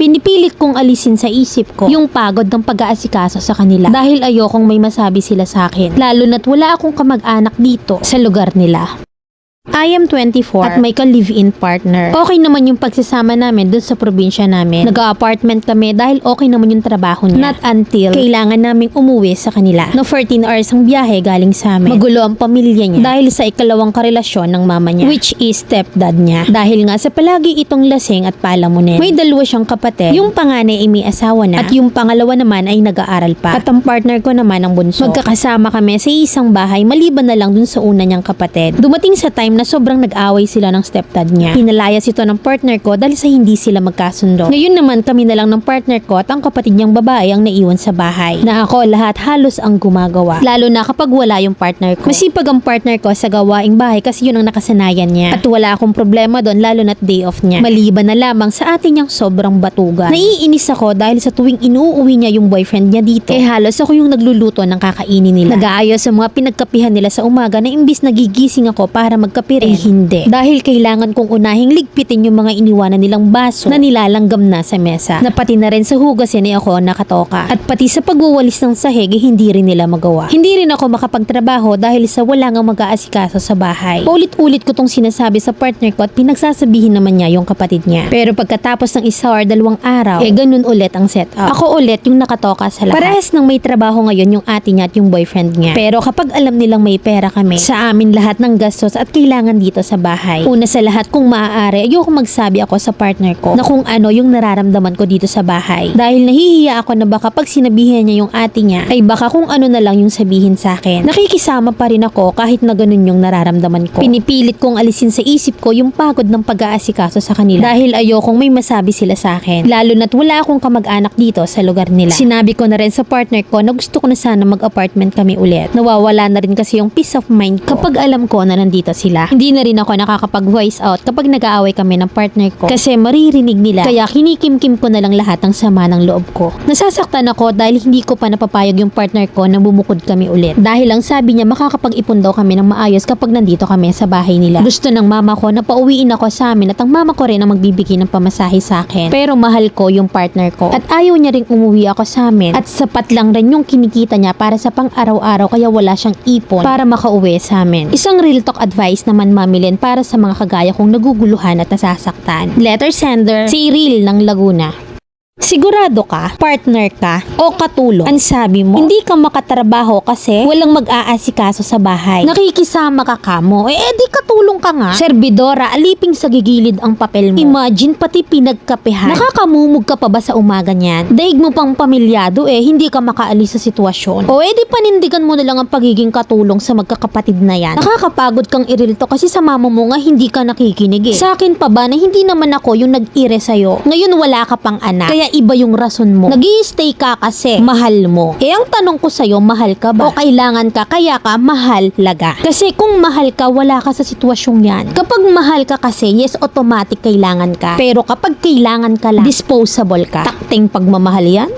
Pinipilit kong alisin sa isip ko yung pagod ng pag-aasikaso sa kanila dahil ayokong may masabi sila sa akin, lalo na't wala akong kamag-anak dito sa lugar nila. I am 24 at may ka-live-in partner. Okay naman yung pagsasama namin dun sa probinsya namin. Nag-apartment kami dahil okay naman yung trabaho niya. Not until kailangan naming umuwi sa kanila. No 14 hours ang biyahe galing sa amin. Magulo ang pamilya niya dahil sa ikalawang karelasyon ng mama niya, which is stepdad niya. Dahil nga sa palagi itong lasing at palamunin. May dalawa siyang kapatid. Yung panganay ay may asawa na at yung pangalawa naman ay nag-aaral pa. At ang partner ko naman ang bunso. Magkakasama kami sa isang bahay maliban na lang dun sa una niyang kapatid. Dumating sa time na sobrang nag-away sila ng stepdad niya. Pinalayas ito ng partner ko dahil sa hindi sila magkasundo. Ngayon naman kami na lang ng partner ko at ang kapatid niyang babae ang naiwan sa bahay. Na ako lahat halos ang gumagawa. Lalo na kapag wala yung partner ko. Masipag ang partner ko sa gawaing bahay kasi yun ang nakasanayan niya. At wala akong problema doon lalo na't day off niya. Maliban na lamang sa atin niyang sobrang batugan. Naiinis ako dahil sa tuwing inuuwi niya yung boyfriend niya dito. Eh halos ako yung nagluluto ng kakainin nila. Nag-aayos sa mga pinagkapihan nila sa umaga na imbis nagigising ako para magkape rin. Hindi. Dahil kailangan kong unahing ligpitin yung mga iniwanan nilang baso na nilalanggam na sa mesa. Na pati na rin sa hugasin ay ako nakatoka. At pati sa pagwawalis ng sahig hindi rin nila magawa. Hindi rin ako makapagtrabaho dahil sa wala nga mag-aasikaso sa bahay. Paulit-ulit ko tong sinasabi sa partner ko at pinagsasabihin naman niya yung kapatid niya. Pero pagkatapos ng 1 or 2 araw, ganun ulit ang setup. Ako ulit yung nakatoka sa lahat. Parehas nang may trabaho ngayon yung ate niya at yung boyfriend niya. Pero kapag alam nilang may pera kami, sa amin lahat ng gastos at kailangan dito sa bahay. Una sa lahat, kung maaari, ayoko magsabi ako sa partner ko na kung ano yung nararamdaman ko dito sa bahay. Dahil nahihiya ako na baka pag sinabihan niya yung ate niya, ay baka kung ano na lang yung sabihin sa akin. Nakikisama pa rin ako kahit na ganun yung nararamdaman ko. Pinipilit kong alisin sa isip ko yung pagod ng pag-aasikaso sa kanila dahil ayokong may masabi sila sa akin. Lalo na't wala akong kamag-anak dito sa lugar nila. Sinabi ko na rin sa partner ko na gusto ko na sana mag-apartment kami ulit. Nawawala na rin kasi yung peace of mind ko kapag alam ko na nandito sila. Hindi na rin ako nakakapag-voice out kapag nag-aaway kami ng partner ko kasi maririnig nila, kaya kinikimkim ko na lang lahat ng sama ng loob ko. Nasasaktan ako dahil hindi ko pa napapayag yung partner ko na bumukod kami ulit dahil ang sabi niya makakapag-ipon daw kami ng maayos kapag nandito kami sa bahay nila. Gusto ng mama ko na pauwiin ako sa amin at ang mama ko rin ang magbibigay ng pamasahe sa akin, pero mahal ko yung partner ko at ayaw niya ring umuwi ako sa amin at sapat lang rin yung kinikita niya para sa pang-araw-araw kaya wala siyang ipon para makauwi sa amin. Isang real talk advice naman, Mami Len, para sa mga kagaya kong naguguluhan at nasasaktan. Letter sender, si Ril ng Laguna. Sigurado ka, partner ka, o katulong? Ang sabi mo, hindi ka makatrabaho kasi walang mag-aasikaso sa bahay. Nakikisama ka kamo, di katulong ka nga. Serbidora, aliping sa gigilid ang papel mo. Imagine, pati pinagkapehan. Nakakamumog ka pa ba sa umaga niyan? Daig mo pang pamilyado, hindi ka makaalis sa sitwasyon. O di panindigan mo na lang ang pagiging katulong sa magkakapatid na yan. Nakakapagod kang irilto kasi sa mama mo nga hindi ka nakikinig. Sa akin pa ba na hindi naman ako yung nag-ire sa'yo? Ngayon wala ka pang anak. Kaya iba yung rason mo. Nag-i-stay ka kasi mahal mo. Ang tanong ko sa'yo, mahal ka ba? O kailangan ka, kaya ka mahal laga? Kasi kung mahal ka, wala ka sa sitwasyong yan. Kapag mahal ka kasi, yes, automatic kailangan ka. Pero kapag kailangan ka lang, disposable ka. Takting pagmamahal yan.